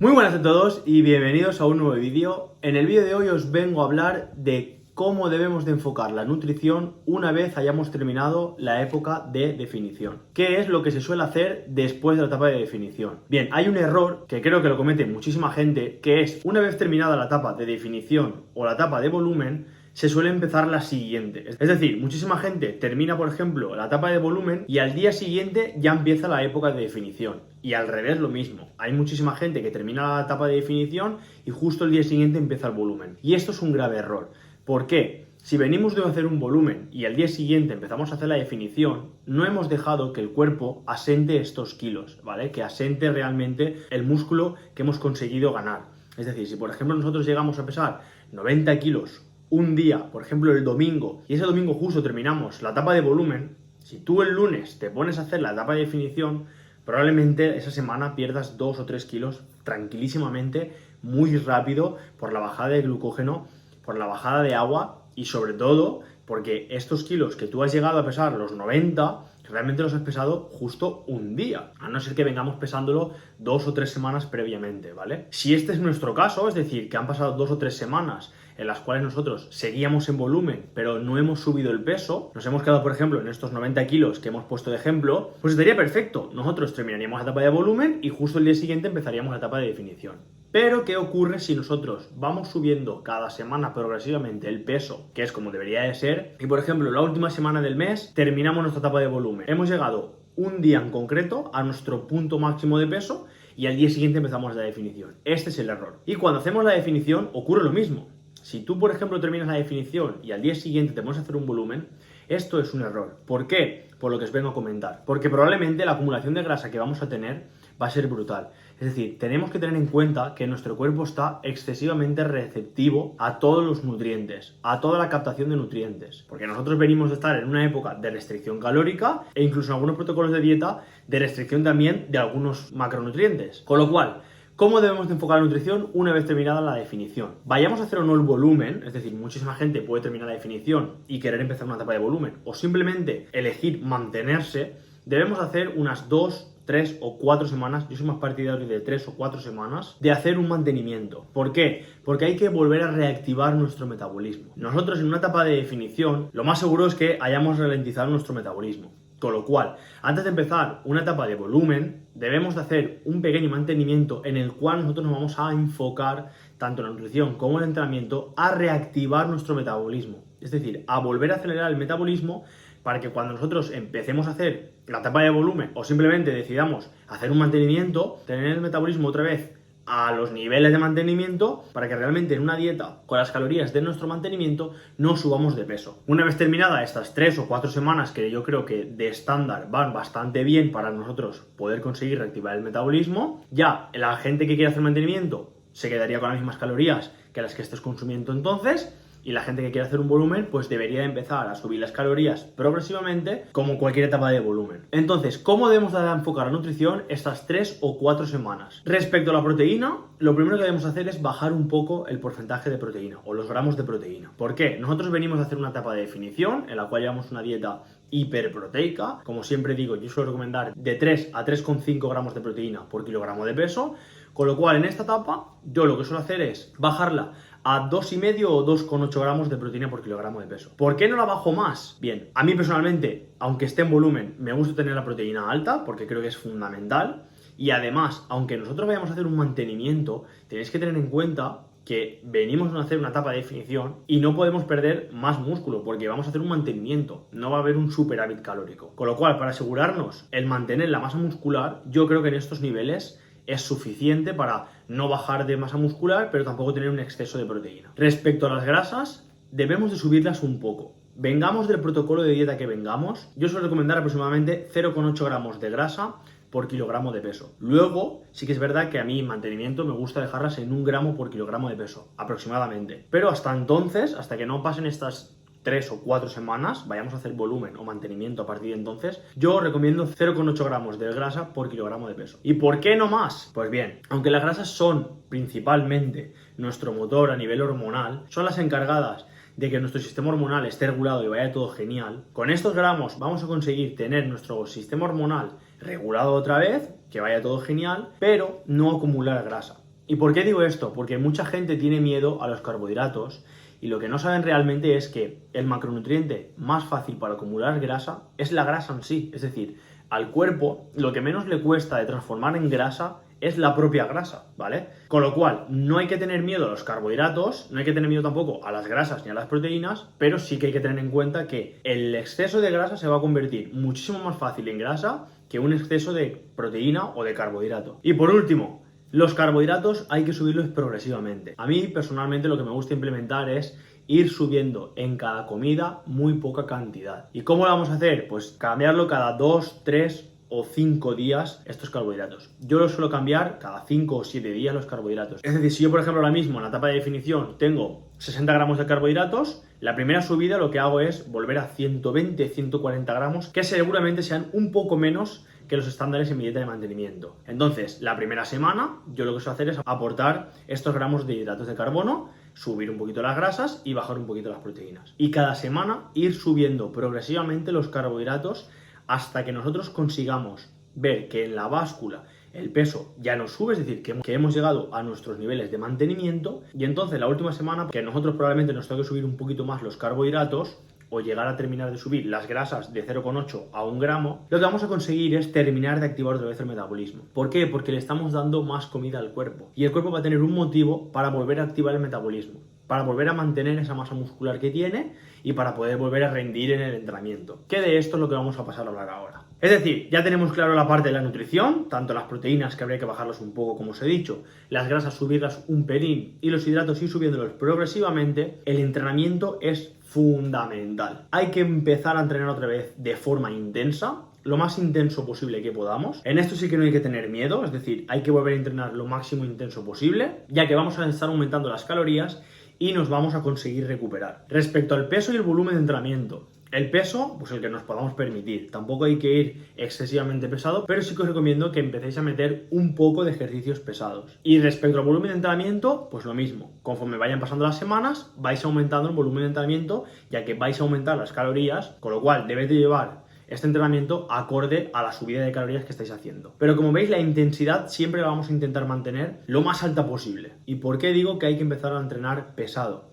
Muy buenas a todos y bienvenidos a un nuevo vídeo. En el vídeo de hoy os vengo a hablar de cómo debemos de enfocar la nutrición una vez hayamos terminado la época de definición. ¿Qué es lo que se suele hacer después de la etapa de definición? Bien, hay un error que creo que lo comete muchísima gente, que es una vez terminada la etapa de definición o la etapa de volumen, se suele empezar la siguiente. Es decir, muchísima gente termina, por ejemplo, la etapa de volumen y al día siguiente ya empieza la época de definición. Y al revés lo mismo. Hay muchísima gente que termina la etapa de definición y justo el día siguiente empieza el volumen. Y esto es un grave error. ¿Por qué? Si venimos de hacer un volumen y al día siguiente empezamos a hacer la definición, no hemos dejado que el cuerpo asente estos kilos, ¿vale? Que asente realmente el músculo que hemos conseguido ganar. Es decir, si por ejemplo nosotros llegamos a pesar 90 kilos un día, por ejemplo el domingo, y ese domingo justo terminamos la etapa de volumen, si tú el lunes te pones a hacer la etapa de definición, probablemente esa semana pierdas 2 o 3 kilos tranquilísimamente, muy rápido, por la bajada de glucógeno, por la bajada de agua y sobre todo porque estos kilos que tú has llegado a pesar, los 90, realmente los has pesado justo un día, a no ser que vengamos pesándolo 2 o 3 semanas previamente, ¿vale? Si este es nuestro caso, es decir, que han pasado 2 o 3 semanas en las cuales nosotros seguíamos en volumen, pero no hemos subido el peso, nos hemos quedado, por ejemplo, en estos 90 kilos que hemos puesto de ejemplo, pues estaría perfecto. Nosotros terminaríamos la etapa de volumen y justo el día siguiente empezaríamos la etapa de definición. Pero, ¿qué ocurre si nosotros vamos subiendo cada semana progresivamente el peso, que es como debería de ser, y por ejemplo, la última semana del mes terminamos nuestra etapa de volumen? Hemos llegado un día en concreto a nuestro punto máximo de peso y al día siguiente empezamos la definición. Este es el error. Y cuando hacemos la definición ocurre lo mismo. Si tú, por ejemplo, terminas la definición y al día siguiente te pones a hacer un volumen, esto es un error. ¿Por qué? Por lo que os vengo a comentar. Porque probablemente la acumulación de grasa que vamos a tener va a ser brutal. Es decir, tenemos que tener en cuenta que nuestro cuerpo está excesivamente receptivo a todos los nutrientes, a toda la captación de nutrientes. Porque nosotros venimos de estar en una época de restricción calórica e incluso en algunos protocolos de dieta de restricción también de algunos macronutrientes. Con lo cual, ¿cómo debemos de enfocar la nutrición una vez terminada la definición? Vayamos a hacer o no el volumen, es decir, muchísima gente puede terminar la definición y querer empezar una etapa de volumen, o simplemente elegir mantenerse. Debemos hacer unas 2, 3 o 4 semanas, yo soy más partidario de 3 o 4 semanas, de hacer un mantenimiento. ¿Por qué? Porque hay que volver a reactivar nuestro metabolismo. Nosotros en una etapa de definición, lo más seguro es que hayamos ralentizado nuestro metabolismo. Con lo cual, antes de empezar una etapa de volumen, debemos de hacer un pequeño mantenimiento en el cual nosotros nos vamos a enfocar, tanto la nutrición como el entrenamiento, a reactivar nuestro metabolismo. Es decir, a volver a acelerar el metabolismo para que cuando nosotros empecemos a hacer la etapa de volumen o simplemente decidamos hacer un mantenimiento, tener el metabolismo otra vez a los niveles de mantenimiento para que realmente en una dieta con las calorías de nuestro mantenimiento no subamos de peso. Una vez terminada estas 3 o 4 semanas que yo creo que de estándar van bastante bien para nosotros poder conseguir reactivar el metabolismo, ya la gente que quiere hacer mantenimiento se quedaría con las mismas calorías que las que estés consumiendo entonces. Y la gente que quiere hacer un volumen, pues debería empezar a subir las calorías progresivamente, como cualquier etapa de volumen. Entonces, ¿cómo debemos de enfocar la nutrición estas 3 o 4 semanas? Respecto a la proteína, lo primero que debemos hacer es bajar un poco el porcentaje de proteína, o los gramos de proteína. ¿Por qué? Nosotros venimos a hacer una etapa de definición, en la cual llevamos una dieta hiperproteica. Como siempre digo, yo suelo recomendar de 3 a 3,5 gramos de proteína por kilogramo de peso. Con lo cual, en esta etapa, yo lo que suelo hacer es bajarla a 2,5 o 2,8 gramos de proteína por kilogramo de peso. ¿Por qué no la bajo más? Bien, a mí personalmente, aunque esté en volumen, me gusta tener la proteína alta porque creo que es fundamental. Y además, aunque nosotros vayamos a hacer un mantenimiento, tenéis que tener en cuenta que venimos a hacer una etapa de definición y no podemos perder más músculo porque vamos a hacer un mantenimiento, no va a haber un superávit calórico. Con lo cual, para asegurarnos el mantener la masa muscular, yo creo que en estos niveles es suficiente para no bajar de masa muscular, pero tampoco tener un exceso de proteína. Respecto a las grasas, debemos de subirlas un poco. Vengamos del protocolo de dieta que vengamos, yo suelo recomendar aproximadamente 0,8 gramos de grasa por kilogramo de peso. Luego, sí que es verdad que a mí en mantenimiento me gusta dejarlas en 1 gramo por kilogramo de peso, aproximadamente. Pero hasta entonces, hasta que no pasen estas 3 o 4 semanas, vayamos a hacer volumen o mantenimiento a partir de entonces, yo recomiendo 0,8 gramos de grasa por kilogramo de peso. ¿Y por qué no más? Pues bien, aunque las grasas son principalmente nuestro motor a nivel hormonal, son las encargadas de que nuestro sistema hormonal esté regulado y vaya todo genial, con estos gramos vamos a conseguir tener nuestro sistema hormonal regulado otra vez, que vaya todo genial, pero no acumular grasa. ¿Y por qué digo esto? Porque mucha gente tiene miedo a los carbohidratos y lo que no saben realmente es que el macronutriente más fácil para acumular grasa es la grasa en sí. Es decir, al cuerpo lo que menos le cuesta de transformar en grasa es la propia grasa, ¿vale? Con lo cual, no hay que tener miedo a los carbohidratos, no hay que tener miedo tampoco a las grasas ni a las proteínas, pero sí que hay que tener en cuenta que el exceso de grasa se va a convertir muchísimo más fácil en grasa que un exceso de proteína o de carbohidrato. Y por último, los carbohidratos hay que subirlos progresivamente. A mí personalmente lo que me gusta implementar es ir subiendo en cada comida muy poca cantidad. ¿Y cómo lo vamos a hacer? Pues cambiarlo cada 2, 3 o 5 días estos carbohidratos. Yo los suelo cambiar cada 5 o 7 días los carbohidratos. Es decir, si yo por ejemplo ahora mismo en la etapa de definición tengo 60 gramos de carbohidratos, la primera subida lo que hago es volver a 120, 140 gramos, que seguramente sean un poco menos que los estándares en mi dieta de mantenimiento. Entonces, la primera semana, yo lo que suelo hacer es aportar estos gramos de hidratos de carbono, subir un poquito las grasas y bajar un poquito las proteínas. Y cada semana ir subiendo progresivamente los carbohidratos hasta que nosotros consigamos ver que en la báscula el peso ya no sube, es decir, que hemos llegado a nuestros niveles de mantenimiento, y entonces la última semana, que nosotros probablemente nos tenga que subir un poquito más los carbohidratos o llegar a terminar de subir las grasas de 0,8 a 1 gramo, lo que vamos a conseguir es terminar de activar otra vez el metabolismo. ¿Por qué? Porque le estamos dando más comida al cuerpo y el cuerpo va a tener un motivo para volver a activar el metabolismo, para volver a mantener esa masa muscular que tiene y para poder volver a rendir en el entrenamiento. Que de esto es lo que vamos a pasar a hablar ahora. Es decir, ya tenemos claro la parte de la nutrición, tanto las proteínas que habría que bajarlas un poco como os he dicho, las grasas subirlas un pelín y los hidratos ir subiéndolos progresivamente. El entrenamiento es fundamental. Hay que empezar a entrenar otra vez de forma intensa, lo más intenso posible que podamos. En esto sí que no hay que tener miedo, es decir, hay que volver a entrenar lo máximo intenso posible, ya que vamos a estar aumentando las calorías y nos vamos a conseguir recuperar. Respecto al peso y el volumen de entrenamiento, el peso, pues el que nos podamos permitir. Tampoco hay que ir excesivamente pesado, pero sí que os recomiendo que empecéis a meter un poco de ejercicios pesados. Y respecto al volumen de entrenamiento, pues lo mismo. Conforme vayan pasando las semanas, vais aumentando el volumen de entrenamiento, ya que vais a aumentar las calorías, con lo cual debéis de llevar este entrenamiento acorde a la subida de calorías que estáis haciendo. Pero como veis, la intensidad siempre la vamos a intentar mantener lo más alta posible. ¿Y por qué digo que hay que empezar a entrenar pesado?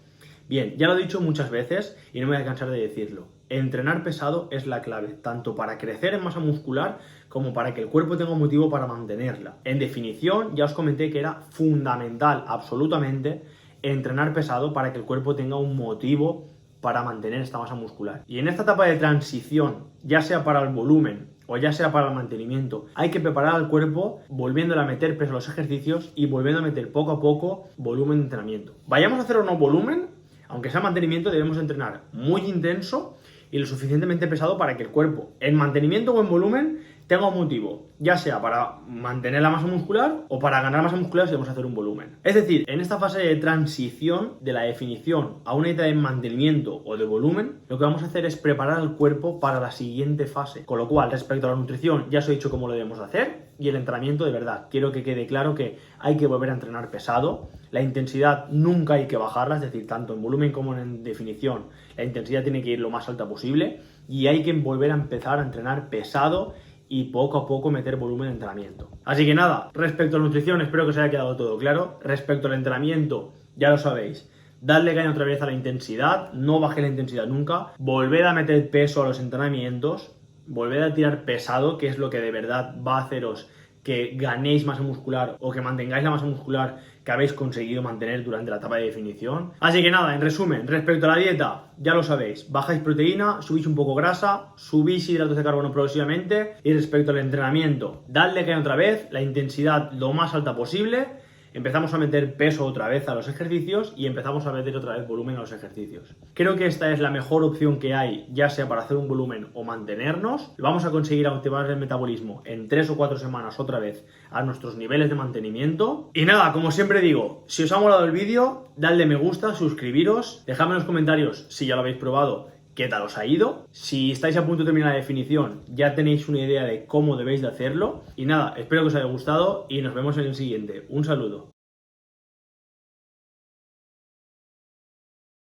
Bien, ya lo he dicho muchas veces y no me voy a cansar de decirlo. Entrenar pesado es la clave, tanto para crecer en masa muscular como para que el cuerpo tenga un motivo para mantenerla. En definición, ya os comenté que era fundamental, absolutamente, entrenar pesado para que el cuerpo tenga un motivo para mantener esta masa muscular. Y en esta etapa de transición, ya sea para el volumen o ya sea para el mantenimiento, hay que preparar al cuerpo volviéndole a meter peso a los ejercicios y volviendo a meter poco a poco volumen de entrenamiento. Vayamos a hacer o no volumen, aunque sea mantenimiento, debemos entrenar muy intenso y lo suficientemente pesado para que el cuerpo, en mantenimiento o en volumen, tenga un motivo, ya sea para mantener la masa muscular o para ganar masa muscular si vamos a hacer un volumen. Es decir, en esta fase de transición de la definición a una dieta de mantenimiento o de volumen, lo que vamos a hacer es preparar al cuerpo para la siguiente fase. Con lo cual, respecto a la nutrición, ya os he dicho cómo lo debemos hacer, y el entrenamiento, de verdad, quiero que quede claro que hay que volver a entrenar pesado. La intensidad nunca hay que bajarla, es decir, tanto en volumen como en definición, la intensidad tiene que ir lo más alta posible y hay que volver a empezar a entrenar pesado y poco a poco meter volumen de entrenamiento. Así que nada, respecto a la nutrición espero que os haya quedado todo claro. Respecto al entrenamiento, ya lo sabéis, dadle caña otra vez a la intensidad, no baje la intensidad nunca, volved a meter peso a los entrenamientos, volved a tirar pesado, que es lo que de verdad va a haceros que ganéis masa muscular o que mantengáis la masa muscular que habéis conseguido mantener durante la etapa de definición. Así que nada, en resumen, respecto a la dieta, ya lo sabéis, bajáis proteína, subís un poco grasa, subís hidratos de carbono progresivamente, y respecto al entrenamiento, dadle caña otra vez, la intensidad lo más alta posible, empezamos a meter peso otra vez a los ejercicios y empezamos a meter otra vez volumen a los ejercicios. Creo que esta es la mejor opción que hay, ya sea para hacer un volumen o mantenernos. Vamos a conseguir optimizar el metabolismo en 3 o 4 semanas otra vez a nuestros niveles de mantenimiento. Y nada, como siempre digo, si os ha molado el vídeo, dadle me gusta, suscribiros, dejadme en los comentarios si ya lo habéis probado, qué tal os ha ido. Si estáis a punto de terminar la definición, ya tenéis una idea de cómo debéis de hacerlo. Y nada, espero que os haya gustado y nos vemos en el siguiente. Un saludo.